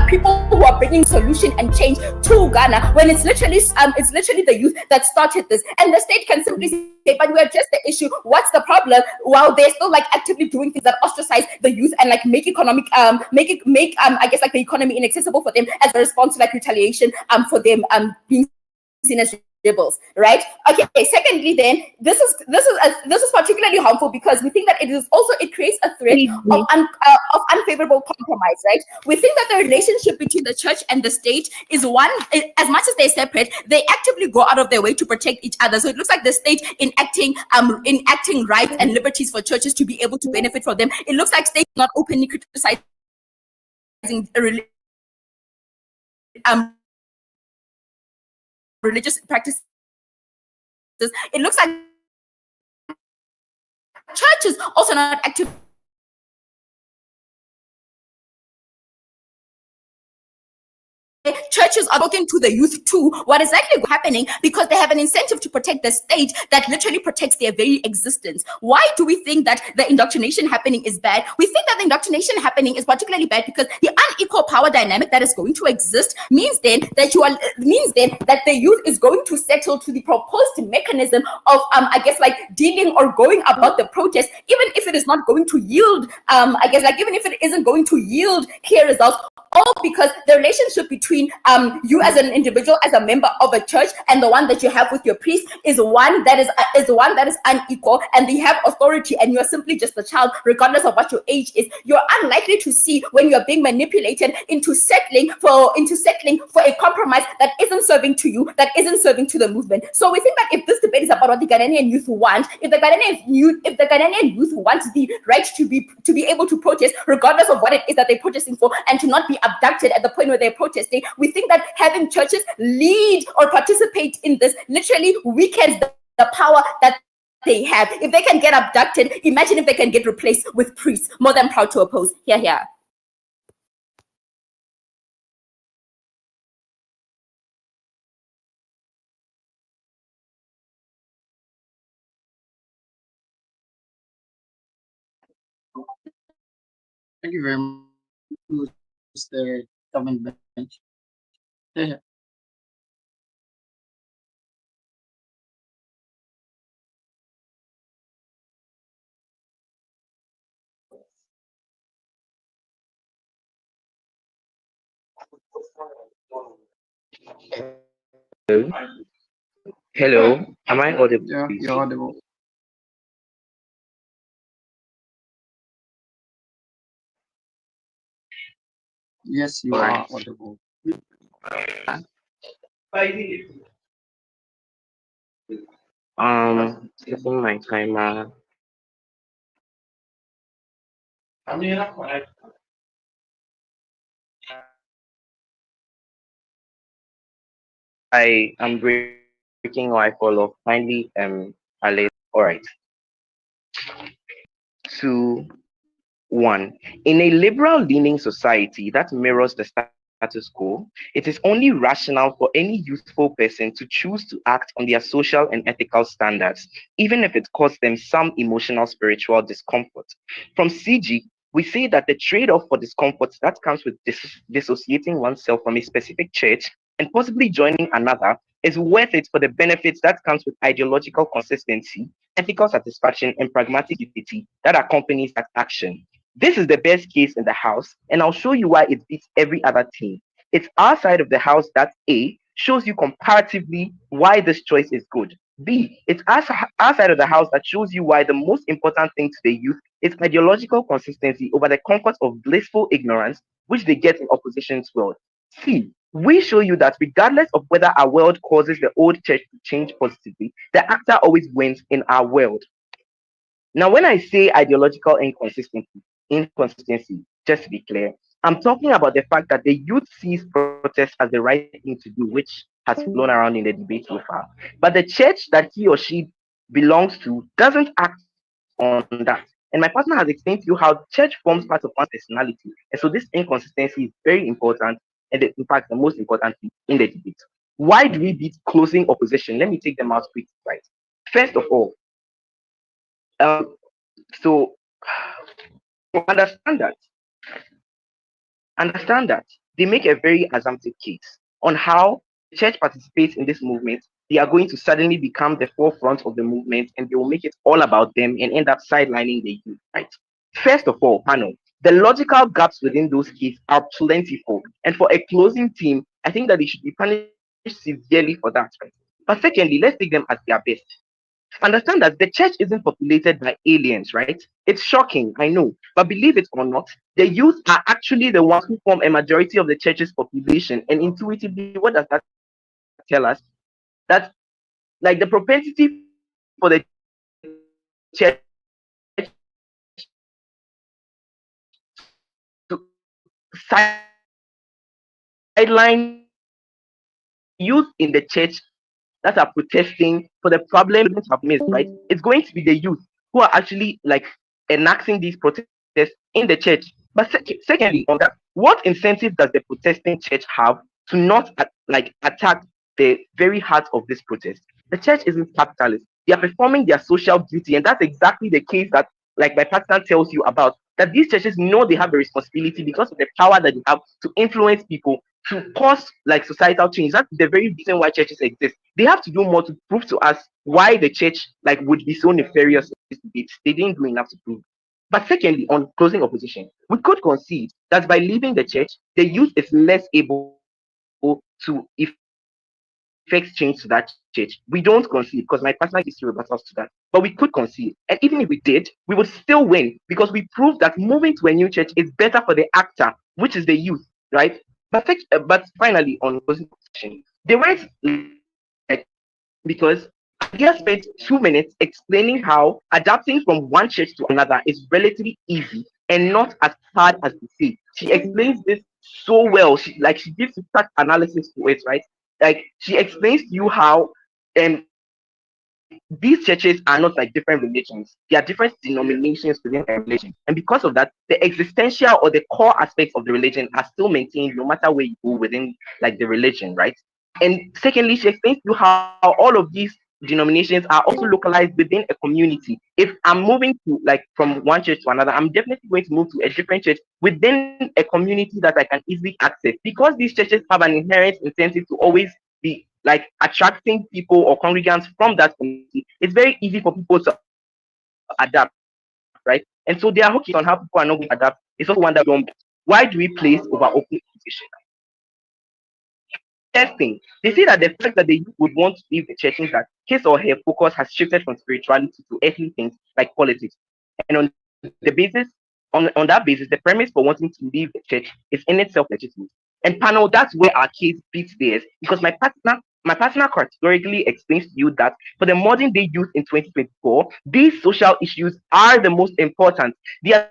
are people who are bringing solution and change to Ghana, when it's literally the youth that started this, and the state can simply say, but we address the issue. What's the problem? While they're still like actively doing things that ostracize the youth and like make economic make I guess like the economy inaccessible for them as a response to like retaliation for them being seen as rebels, right? Okay. Secondly, then this is particularly harmful because we think that it creates a threat of unfavorable compromise, right? We think that the relationship between the church and the state is one. As much as they're separate, they actively go out of their way to protect each other. So it looks like the state enacting rights and liberties for churches to be able to benefit from them. It looks like state not openly criticizing religious practices. It looks like churches also not active. Churches are talking to the youth too. What is actually happening, because they have an incentive to protect the state that literally protects their very existence. Why do we think that the indoctrination happening is bad? We think that the indoctrination happening is particularly bad because the unequal power dynamic that is going to exist means then that the youth is going to settle to the proposed mechanism of I guess like dealing or going about the protest, even if it is not going to yield even if it isn't going to yield clear results, all because the relationship between you as an individual, as a member of a church, and the one that you have with your priest is one that is unequal, and they have authority, and you are simply just a child, regardless of what your age is. You're unlikely to see when you're being manipulated into settling for a compromise that isn't serving to you, that isn't serving to the movement. So we think that if this debate is about what the Ghanaian youth want, if the Ghanaian youth wants the right to be able to protest, regardless of what it is that they're protesting for, and to not be abducted at the point where they're protesting, we think that having churches lead or participate in this literally weakens the power that they have. If they can get abducted, imagine if they can get replaced with priests. More than proud to oppose. Here. Thank you very much. The government bench. Yeah. Hello, am I audible? Yeah, Please? you're audible. Yes, you are audible. Setting my timer. I am breaking or I fall off. Kindly alert. All right. 2, 1. In a liberal leaning society that mirrors the status quo, it is only rational for any youthful person to choose to act on their social and ethical standards, even if it costs them some emotional, spiritual discomfort. From CG, we say that the trade-off for discomfort that comes with dissociating oneself from a specific church and possibly joining another is worth it for the benefits that comes with ideological consistency, ethical satisfaction, and pragmatic utility that accompanies that action. This is the best case in the house, and I'll show you why it beats every other team. It's our side of the house that A shows you comparatively why this choice is good. B, it's our side of the house that shows you why the most important thing to the youth is ideological consistency over the comfort of blissful ignorance, which they get in opposition's world. C, we show you that regardless of whether our world causes the old church to change positively, the actor always wins in our world. Now, when I say ideological inconsistency, just to be clear, I'm talking about the fact that the youth sees protest as the right thing to do, which has flown around in the debate so far. But the church that he or she belongs to doesn't act on that. And my partner has explained to you how church forms part of one's personality. And so this inconsistency is very important, and in fact, the most important thing in the debate. Why do we beat closing opposition? Let me take them out quickly, right? First of all, so understand that understand that they make a very assumptive case on how the church participates in this movement. They are going to suddenly become the forefront of the movement and they will make it all about them and end up sidelining the youth, right? First of all, panel, the logical gaps within those cases are plentiful. And for a closing team, I think that they should be punished severely for that, right? But secondly, let's take them as their best. Understand that the church isn't populated by aliens, right? It's shocking, I know, but believe it or not, the youth are actually the ones who form a majority of the church's population. And intuitively, what does that tell us? That like the propensity for the church to sideline youth in the church that are protesting for the problem shouldn't have missed, right? It's going to be the youth who are actually like enacting these protests in the church. But secondly, on that, what incentive does the protesting church have to not attack the very heart of this protest? The church isn't capitalist. They are performing their social duty, and that's exactly the case that like my partner tells you about. That these churches know they have a responsibility because of the power that they have to influence people to cause like societal change. That's the very reason why churches exist. They have to do more to prove to us why the church like would be so nefarious in this debate. They didn't do enough to prove. But secondly, on closing opposition, we could concede that by leaving the church, the youth is less able to effect change to that church. We don't concede because my personal history rebuttals to that. But we could concede. And even if we did, we would still win because we proved that moving to a new church is better for the actor, which is the youth, right? But finally, on closing opposition, they weren't like because Idea spent 2 minutes explaining how adapting from one church to another is relatively easy and not as hard as they say. She explains this so well. She gives you such analysis to it, right? Like she explains to you how these churches are not like different religions. They are different denominations within a religion. And because of that, the existential or the core aspects of the religion are still maintained no matter where you go within like the religion, right? And secondly, she explains to you how all of these denominations are also localized within a community. If I'm moving to like from one church to another, I'm definitely going to move to a different church within a community that I can easily access because these churches have an inherent incentive to always be like attracting people or congregants from that community. It's very easy for people to adapt, right? And so their hook on how people are not going to adapt is also one that we don't. Why do we place over open opposition? First thing, they say that the fact that the youth would want to leave the church means that his or her focus has shifted from spirituality to earthly things like politics. And on the basis, on that basis, the premise for wanting to leave the church is in itself legitimate. And panel, that's where our case beats theirs because my partner categorically explains to you that for the modern day youth in 2024, these social issues are the most important. The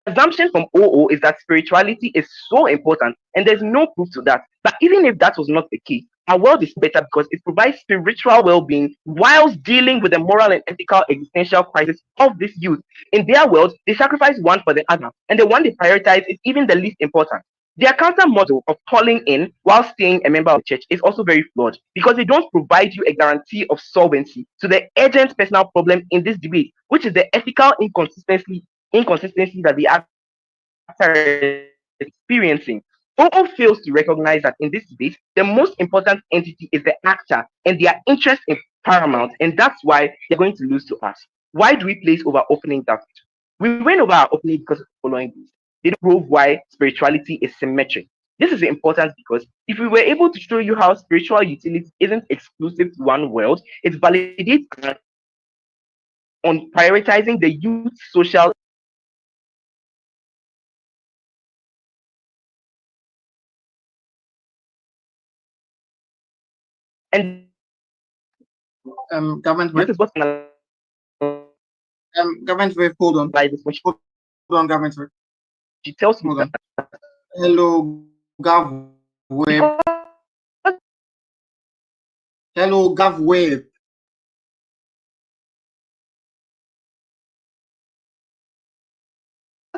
assumption from OO is that spirituality is so important, and there's no proof to that. But even if that was not the case, our world is still better because it provides spiritual well-being whilst dealing with the moral and ethical existential crisis of this youth. In their world, they sacrifice one for the other, and the one they prioritize is even the least important. Their counter model of calling in while staying a member of the church is also very flawed because they don't provide you a guarantee of solvency to the urgent personal problem in this debate, which is the ethical inconsistency that the actor is experiencing. OO fails to recognize that in this debate, the most important entity is the actor, and their interest in paramount, and that's why they're going to lose to us. Why do we place over opening that? We win over our opening because of the following reasons. They don't prove why spirituality is symmetric. This is important because if we were able to show you how spiritual utility isn't exclusive to one world, it validates our on prioritizing the youth social and Government this whip. is what Government whip. Hold on. like this when Hold on, government whip. she tells you Hold on. that Hello, Gov whip. because Hello, Gov whip.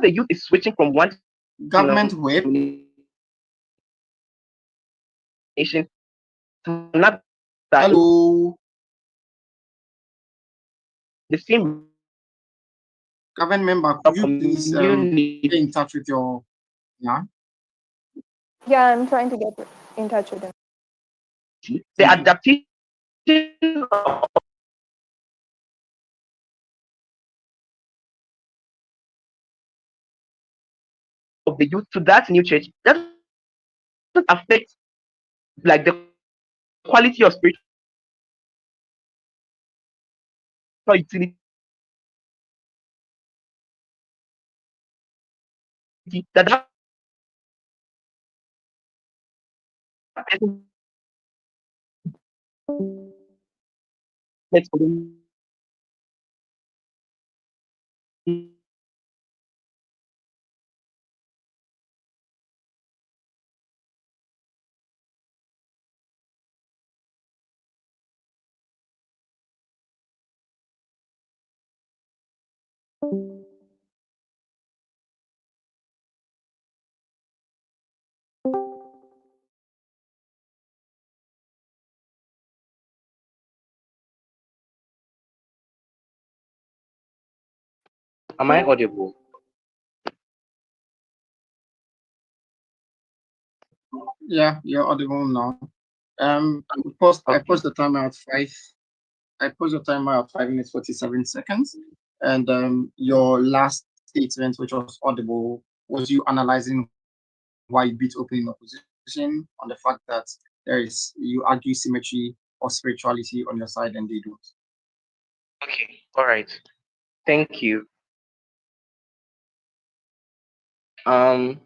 the youth is switching from one Government whip. nation to another Hello. the same Government member, could you please community get in touch with your Yeah, I'm trying to get in touch with him. The adaptation of the youth to that new church doesn't affect like the quality of spiritual utility that person gets for the Am I audible? Yeah, you're audible now. I Okay. post the timer at 5. I post the timer at 5 minutes 47 seconds. And your last statement, which was audible, was you analyzing why you beat opening opposition on the fact that you argue symmetry or spirituality on your side and they don't. Okay. All right. Thank you. Um,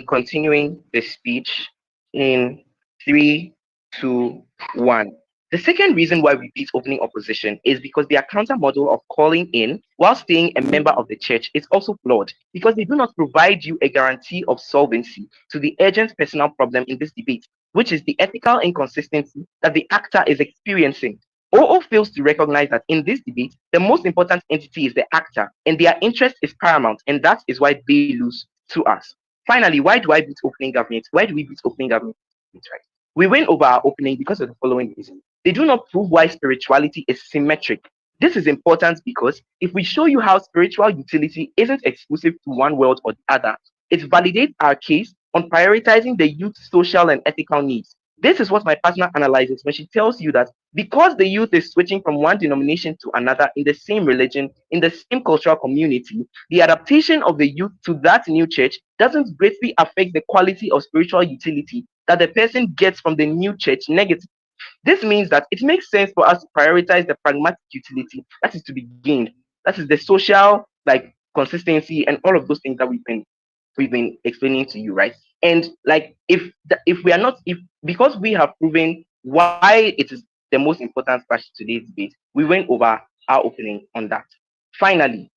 continuing the speech in 3, 2, 1. The second reason why we beat opening opposition is because their counter model of calling in while staying a member of the church is also flawed because they do not provide you a guarantee of solvency to the urgent personal problem in this debate, which is the ethical inconsistency that the actor is experiencing. OO fails to recognize that in this debate, the most important entity is the actor, and their interest is paramount, and that is why they lose to us. Finally, why do I beat opening government? Why do we beat opening government? Right? We win over our opening because of the following reason. They do not prove why spirituality is symmetric. This is important because if we show you how spiritual utility isn't exclusive to one world or the other, it validates our case on prioritizing the youth's social and ethical needs. This is what my partner analyzes when she tells you that because the youth is switching from one denomination to another in the same religion, in the same cultural community, the adaptation of the youth to that new church doesn't greatly affect the quality of spiritual utility that the person gets from the new church negative. This means that it makes sense for us to prioritize the pragmatic utility that is to be gained. That is the social like consistency and all of those things that we've been explaining to you, right? And like if we are not if because we have proven why it is the most important part of today's debate, we went over our opening on that. Finally,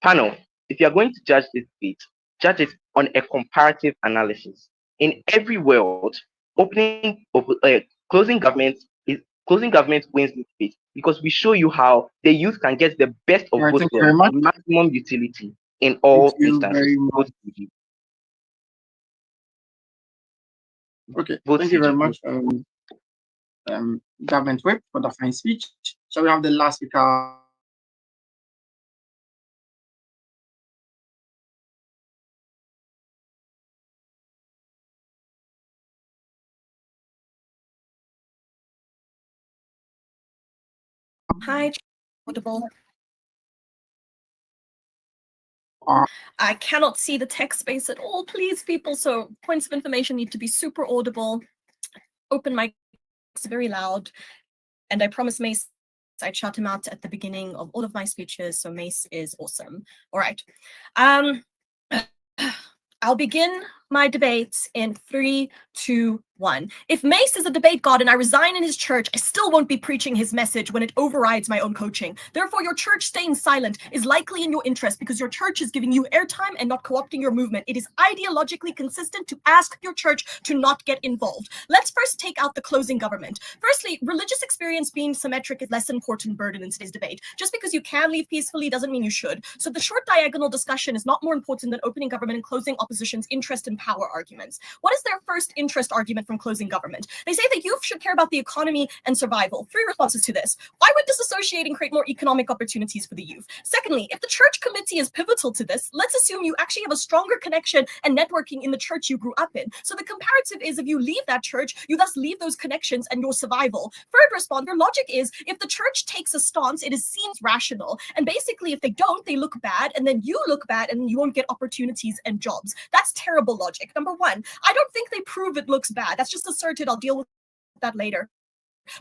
panel, if you are going to judge this debate, judge it on a comparative analysis. In every world, closing government is closing government wins this debate because we show you how the youth can get the best All of right, both thank you very worlds, much. maximum utility in Thank all you instances. very Vote much. CG. Okay, Vote thank you very CG. much, Government Whip, for the fine speech. Shall we have the last speaker? Hi, audible. Uh, I cannot see the text space at all, please, people. So points of information need to be super audible. Open mic is very loud. And I promise Mace I'd shout him out at the beginning of all of my speeches. So Mace is awesome. All right. I'll begin my debate in 3, 2, 1. If Mace is a debate god and I resign in his church, I still won't be preaching his message when it overrides my own coaching. Therefore, your church staying silent is likely in your interest because your church is giving you airtime and not co-opting your movement. It is ideologically consistent to ask your church to not get involved. Let's first take out the closing government. Firstly, religious experience being symmetric is less important burden in today's debate. Just because you can leave peacefully doesn't mean you should. So the short diagonal discussion is not more important than opening government and closing opposition's interest and power arguments. What is their first interest argument from closing government? They say that youth should care about the economy and survival. 3 responses to this. Why would disassociating create more economic opportunities for the youth? Secondly, if the church committee is pivotal to this, let's assume you actually have a stronger connection and networking in the church you grew up in. So the comparative is if you leave that church, you thus leave those connections and your survival. Third response, their logic is if the church takes a stance, it seems rational. And basically, if they don't, they look bad, and then you look bad, and you won't get opportunities and jobs. That's terrible logic. Number one, I don't think they prove it looks bad. That's just asserted. I'll deal with that later.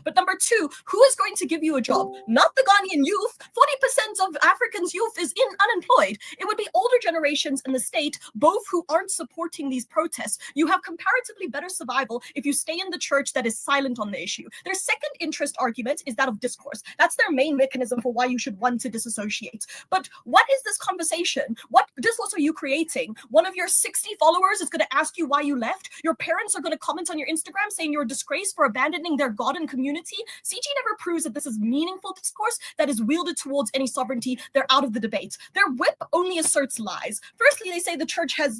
But number two, who is going to give you a job? Not the Ghanaian youth. 40% of Africans' youth is unemployed. It would be older generations in the state, both who aren't supporting these protests. You have comparatively better survival if you stay in the church that is silent on the issue. Their second interest argument is that of discourse. That's their main mechanism for why you should want to disassociate. But what is this conversation? What discourse are you creating? One of your 60 followers is going to ask you why you left. Your parents are going to comment on your Instagram saying you're a disgrace for abandoning their God and community. CG never proves that this is meaningful discourse that is wielded towards any sovereignty. They're out of the debate. Their whip only asserts lies. Firstly, they say the church has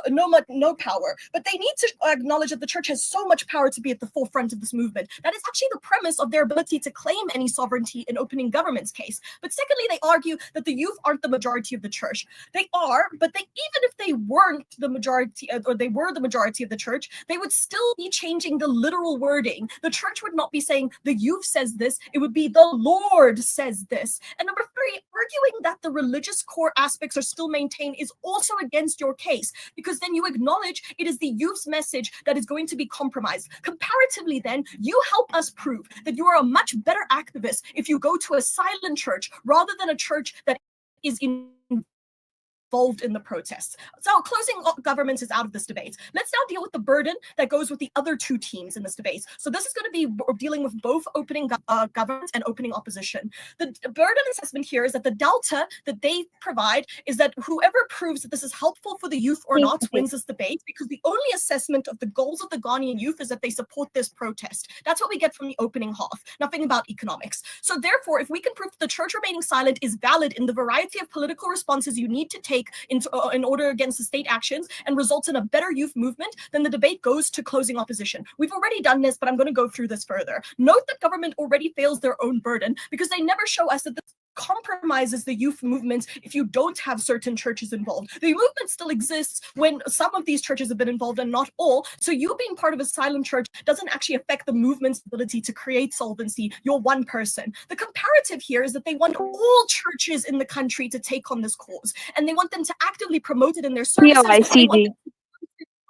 no power, but they need to acknowledge that the church has so much power to be at the forefront of this movement. That is actually the premise of their ability to claim any sovereignty in opening government's case. But secondly, they argue that the youth aren't the majority of the church. They are, but even if they weren't the majority, or they were the majority of the church, they would still be changing the literal wording. The church would not be saying the youth says this, it would be the Lord says this. And number three, arguing that the religious core aspects are still maintained is also against your case, because then you acknowledge it is the youth's message that is going to be compromised. Comparatively then, you help us prove that you are a much better activist if you go to a silent church rather than a church that is involved in the protests. So closing governments is out of this debate. Let's now deal with the burden that goes with the other two teams in this debate. So this is going to be dealing with both opening government and opening opposition. The burden assessment here is that the delta that they provide is that whoever proves that this is helpful for the youth or not wins this debate, because the only assessment of the goals of the Ghanaian youth is that they support this protest. That's what we get from the opening half, nothing about economics. So therefore, if we can prove that the church remaining silent is valid in the variety of political responses you need to take in order against the state actions and results in a better youth movement, then the debate goes to closing opposition. We've already done this, but I'm going to go through this further. Note that government already fails their own burden because they never show us that this compromises the youth movement if you don't have certain churches involved. The movement still exists when some of these churches have been involved and not all. So you being part of a silent church doesn't actually affect the movement's ability to create solvency. You're one person. The comparative here is that they want all churches in the country to take on this cause, and they want them to actively promote it in their services. They want them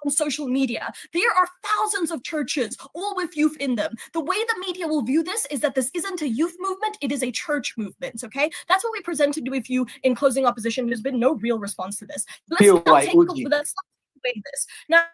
on social media. There are thousands of churches, all with youth in them. The way the media will view this is that this isn't a youth movement, it is a church movement, okay? That's what we presented with you in closing opposition. There's been no real response to this. Let's away this. Now,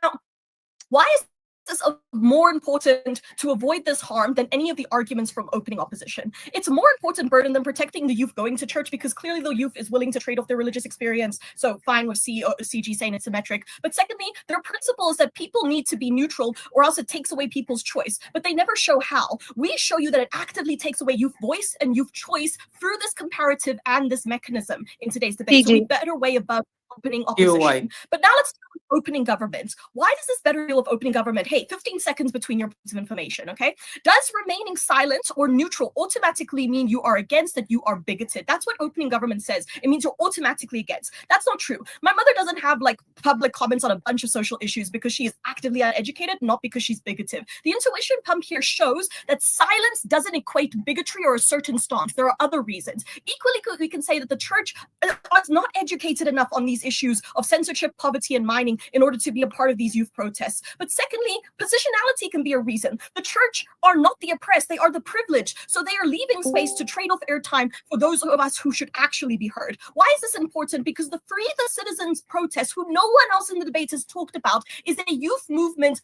why is this more important to avoid this harm than any of the arguments from opening opposition? It's a more important burden than protecting the youth going to church, because clearly the youth is willing to trade off their religious experience. So fine with CG saying it's symmetric. But secondly, their principle is that people need to be neutral or else it takes away people's choice. But they never show how. We show you that it actively takes away youth voice and youth choice through this comparative and this mechanism in today's debate. So we better way above opening opposition. But now let's talk about opening government. Why does this better deal of opening government? Hey, 15 seconds between your pieces of information, okay? Does remaining silent or neutral automatically mean you are against, that you are bigoted? That's what opening government says. It means you're automatically against. That's not true. My mother doesn't have like public comments on a bunch of social issues because she is actively uneducated, not because she's bigoted. The intuition pump here shows that silence doesn't equate bigotry or a certain stance. There are other reasons. Equally, we can say that the church is not educated enough on these issues of censorship, poverty, and mining in order to be a part of these youth protests. But secondly, positionality can be a reason. The church are not the oppressed, they are the privileged. So they are leaving space to trade off airtime for those of us who should actually be heard. Why is this important? Because the Free the Citizens protest, who no one else in the debate has talked about, is a youth movement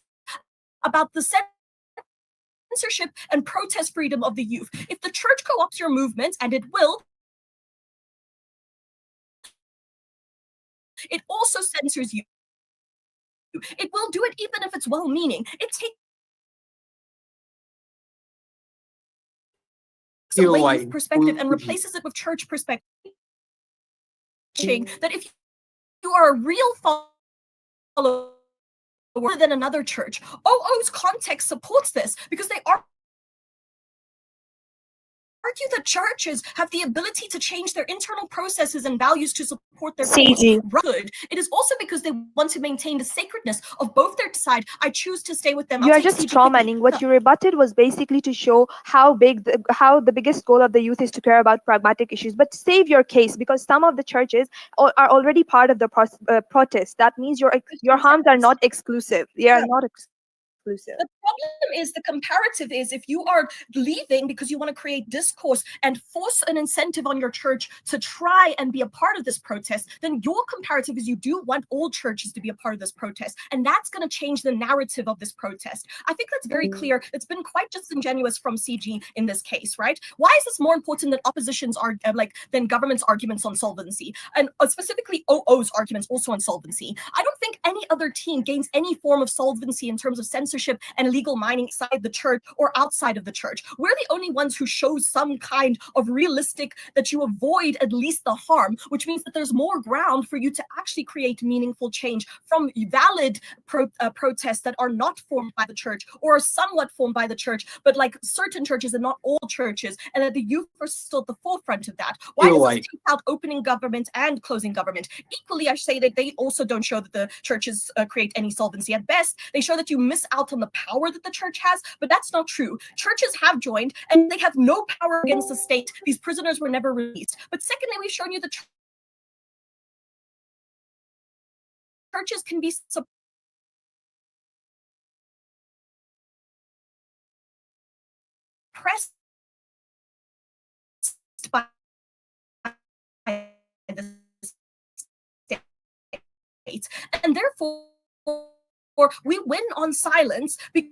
about the censorship and protest freedom of the youth. If the church co-opts your movement, and it will, it also censors you. It will do it even if it's well-meaning. It takes away youth perspective and replaces it with church perspective. That if you are a real follower the world than another church. OO's context supports this because they argue that churches have the ability to change their internal processes and values to support their CG. good. It is also because they want to maintain the sacredness of both their side. I choose to stay with them. You I'll are take just CG quickly. strawmanning. What you rebutted was basically to show how the biggest goal of the youth is to care about pragmatic issues. But save your case, because some of the churches are already part of the protest. That means your harms are not exclusive. They are not exclusive. The problem is the comparative is if you are leaving because you want to create discourse and force an incentive on your church to try and be a part of this protest, then your comparative is you do want all churches to be a part of this protest. And that's going to change the narrative of this protest. I think that's very clear. It's been quite disingenuous from CG in this case, right? Why is this more important than opposition's than government's arguments on solvency? And specifically OO's arguments also on solvency. I don't think any other team gains any form of solvency in terms of censorship and illegal mining inside the church or outside of the church. We're the only ones who show some kind of realistic that you avoid at least the harm, which means that there's more ground for you to actually create meaningful change from valid protests that are not formed by the church or are somewhat formed by the church, but like certain churches and not all churches, and that the youth are still at the forefront of that. Why does this take out opening government and closing government? Equally, I say that they also don't show that the churches create any solvency. At best, they show that you miss out on the power that the church has, but that's not true. Churches have joined and they have no power against the state. These prisoners were never released. But secondly, we've shown you the churches can be suppressed by the state, and therefore we win on silence because